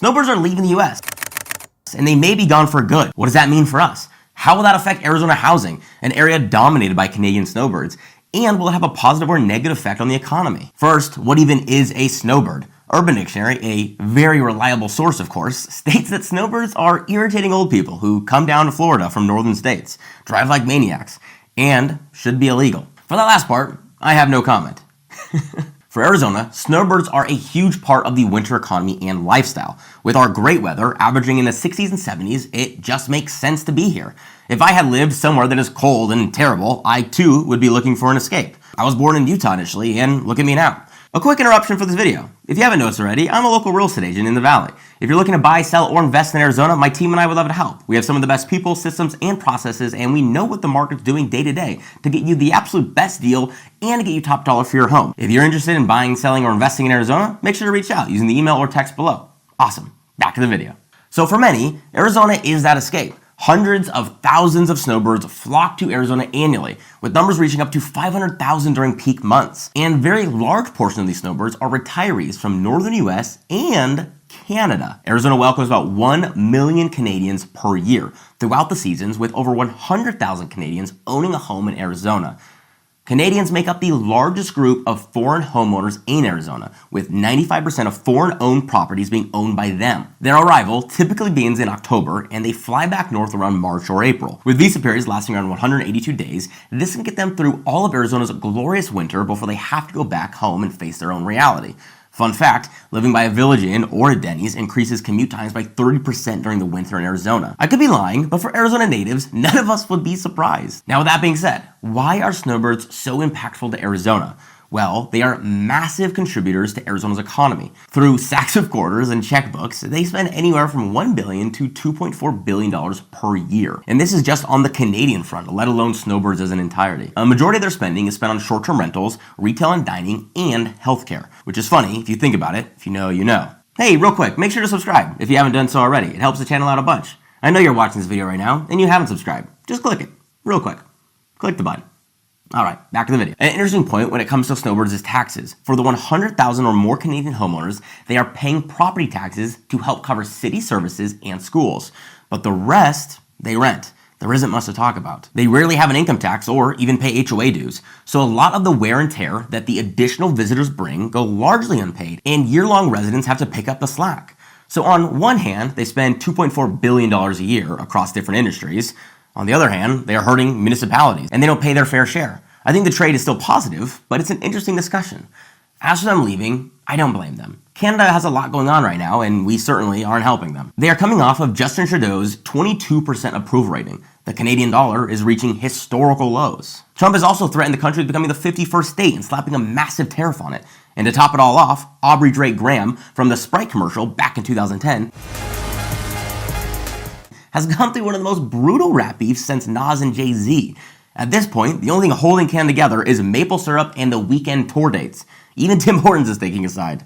Snowbirds are leaving the US, and they may be gone for good. What does that mean for us? How will that affect Arizona housing, an area dominated by Canadian snowbirds? And will it have a positive or negative effect on the economy? First, what even is a snowbird? Urban Dictionary, a very reliable source of course, states that snowbirds are irritating old people who come down to Florida from northern states, drive like maniacs, and should be illegal. For that last part, I have no comment. For Arizona, snowbirds are a huge part of the winter economy and lifestyle. With our great weather averaging in the 60s and 70s, it just makes sense to be here. If I had lived somewhere that is cold and terrible, I too would be looking for an escape. I was born in Utah initially, and look at me now. A quick interruption for this video. If you haven't noticed already, I'm a local real estate agent in the Valley. If you're looking to buy, sell, or invest in Arizona, my team and I would love to help. We have some of the best people, systems, and processes, and we know what the market's doing day to day to get you the absolute best deal and to get you top dollar for your home. If you're interested in buying, selling, or investing in Arizona, make sure to reach out using the email or text below. Awesome. Back to the video. So for many, Arizona is that escape. Hundreds of thousands of snowbirds flock to Arizona annually, with numbers reaching up to 500,000 during peak months. And a very large portion of these snowbirds are retirees from northern US and Canada. Arizona welcomes about 1 million Canadians per year throughout the seasons, with over 100,000 Canadians owning a home in Arizona. Canadians make up the largest group of foreign homeowners in Arizona, with 95% of foreign-owned properties being owned by them. Their arrival typically begins in October, and they fly back north around March or April. With visa periods lasting around 182 days, this can get them through all of Arizona's glorious winter before they have to go back home and face their own reality. Fun fact, living by a Village Inn or a Denny's increases commute times by 30% during the winter in Arizona. I could be lying, but for Arizona natives, none of us would be surprised. Now with that being said, why are snowbirds so impactful to Arizona? Well, they are massive contributors to Arizona's economy. Through sacks of quarters and checkbooks, they spend anywhere from $1 billion to $2.4 billion per year. And this is just on the Canadian front, let alone snowbirds as an entirety. A majority of their spending is spent on short-term rentals, retail and dining, and healthcare. Which is funny, if you think about it. If you know, you know. Hey, real quick, make sure to subscribe if you haven't done so already. It helps the channel out a bunch. I know you're watching this video right now, and you haven't subscribed. Just click it, real quick. Click the button. Alright, back to the video. An interesting point when it comes to snowbirds is taxes. For the 100,000 or more Canadian homeowners, they are paying property taxes to help cover city services and schools. But the rest, they rent. There isn't much to talk about. They rarely have an income tax or even pay HOA dues. So a lot of the wear and tear that the additional visitors bring go largely unpaid, and year-long residents have to pick up the slack. So on one hand, they spend $2.4 billion a year across different industries. On the other hand, they are hurting municipalities, and they don't pay their fair share. I think the trade is still positive, but it's an interesting discussion. As for them leaving, I don't blame them. Canada has a lot going on right now, and we certainly aren't helping them. They are coming off of Justin Trudeau's 22% approval rating. The Canadian dollar is reaching historical lows. Trump has also threatened the country with becoming the 51st state and slapping a massive tariff on it. And to top it all off, Aubrey Drake Graham from the Sprite commercial back in 2010 has gone through one of the most brutal rap beefs since Nas and Jay-Z. At this point, the only thing holding Canada together is maple syrup and the weekend tour dates. Even Tim Hortons is taking a side.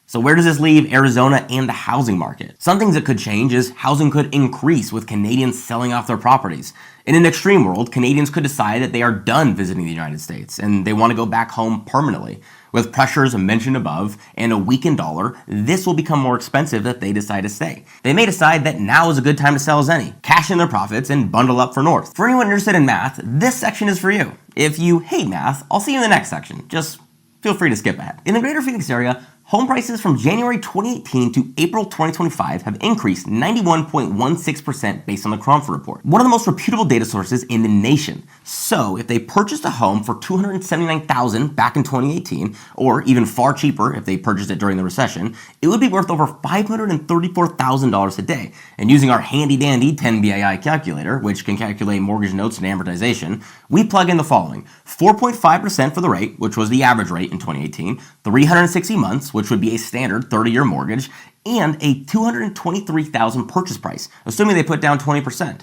So where does this leave Arizona and the housing market? Some things that could change is housing could increase with Canadians selling off their properties. In an extreme world, Canadians could decide that they are done visiting the United States and they want to go back home permanently. With pressures mentioned above and a weakened dollar, this will become more expensive if they decide to stay. They may decide that now is a good time to sell as any, cash in their profits, and bundle up for North. For anyone interested in math, this section is for you. If you hate math, I'll see you in the next section. Just feel free to skip ahead. In the greater Phoenix area, home prices from January 2018 to April 2025 have increased 91.16% based on the Cromford report, one of the most reputable data sources in the nation. So if they purchased a home for $279,000 back in 2018, or even far cheaper if they purchased it during the recession, it would be worth over $534,000 today. And using our handy dandy 10BAI calculator, which can calculate mortgage notes and amortization, we plug in the following: 4.5% for the rate, which was the average rate in 2018, 360 months, which would be a standard 30-year mortgage, and a $223,000 purchase price, assuming they put down 20%.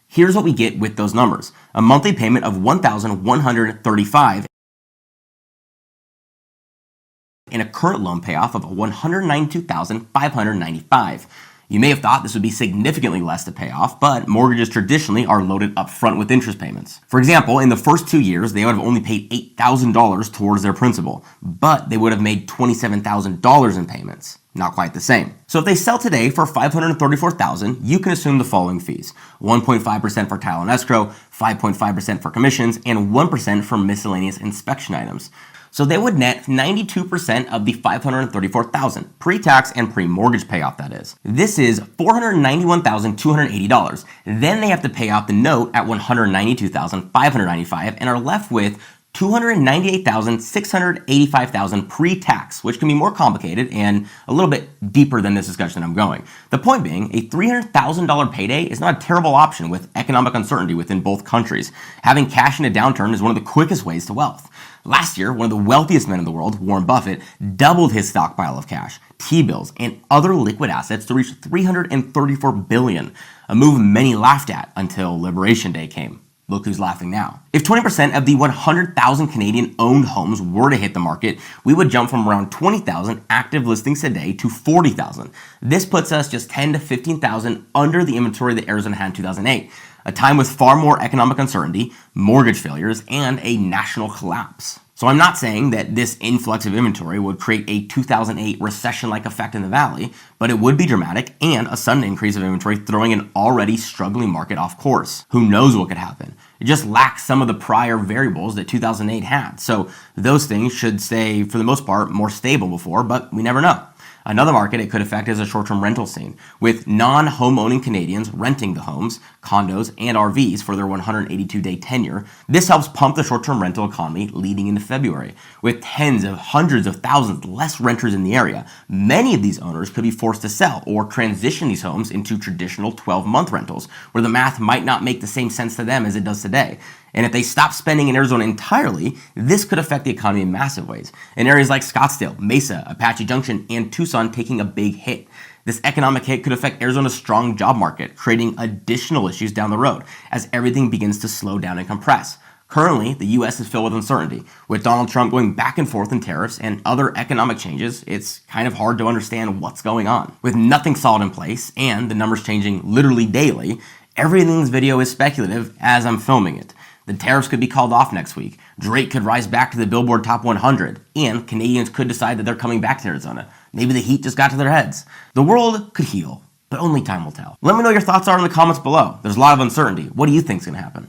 Here's what we get with those numbers: a monthly payment of $1,135 and a current loan payoff of $192,595. You may have thought this would be significantly less to pay off, but mortgages traditionally are loaded up front with interest payments. For example, in the first 2 years, they would have only paid $8,000 towards their principal, but they would have made $27,000 in payments. Not quite the same. So if they sell today for $534,000, you can assume the following fees: 1.5% for title and escrow, 5.5% for commissions, and 1% for miscellaneous inspection items. So they would net 92% of the $534,000, pre-tax and pre-mortgage payoff, that is. This is $491,280. Then they have to pay off the note at $192,595 and are left with $298,685 pre-tax, which can be more complicated and a little bit deeper than this discussion I'm going. The point being, a $300,000 payday is not a terrible option with economic uncertainty within both countries. Having cash in a downturn is one of the quickest ways to wealth. Last year, one of the wealthiest men in the world, Warren Buffett, doubled his stockpile of cash, T-bills, and other liquid assets to reach $334 billion, a move many laughed at until Liberation Day came. Look who's laughing now. If 20% of the 100,000 Canadian owned homes were to hit the market, we would jump from around 20,000 active listings today to 40,000. This puts us just 10 to 15,000 under the inventory that Arizona had in 2008, a time with far more economic uncertainty, mortgage failures, and a national collapse. So I'm not saying that this influx of inventory would create a 2008 recession-like effect in the valley, but it would be dramatic and a sudden increase of inventory throwing an already struggling market off course. Who knows what could happen? It just lacks some of the prior variables that 2008 had. So those things should stay, for the most part, more stable before, but we never know. Another market it could affect is a short-term rental scene, with non-home-owning Canadians renting the homes, condos, and RVs for their 182-day tenure. This helps pump the short-term rental economy leading into February. With tens of hundreds of thousands less renters in the area, many of these owners could be forced to sell or transition these homes into traditional 12-month rentals, where the math might not make the same sense to them as it does today. And if they stop spending in Arizona entirely, this could affect the economy in massive ways. In areas like Scottsdale, Mesa, Apache Junction, and Tucson taking a big hit. This economic hit could affect Arizona's strong job market, creating additional issues down the road as everything begins to slow down and compress. Currently, the U.S. is filled with uncertainty. With Donald Trump going back and forth in tariffs and other economic changes, it's kind of hard to understand what's going on. With nothing solid in place and the numbers changing literally daily, everything in this video is speculative as I'm filming it. The tariffs could be called off next week, Drake could rise back to the Billboard Top 100, and Canadians could decide that they're coming back to Arizona. Maybe the heat just got to their heads. The world could heal, but only time will tell. Let me know your thoughts are in the comments below. There's a lot of uncertainty. What do you think is going to happen?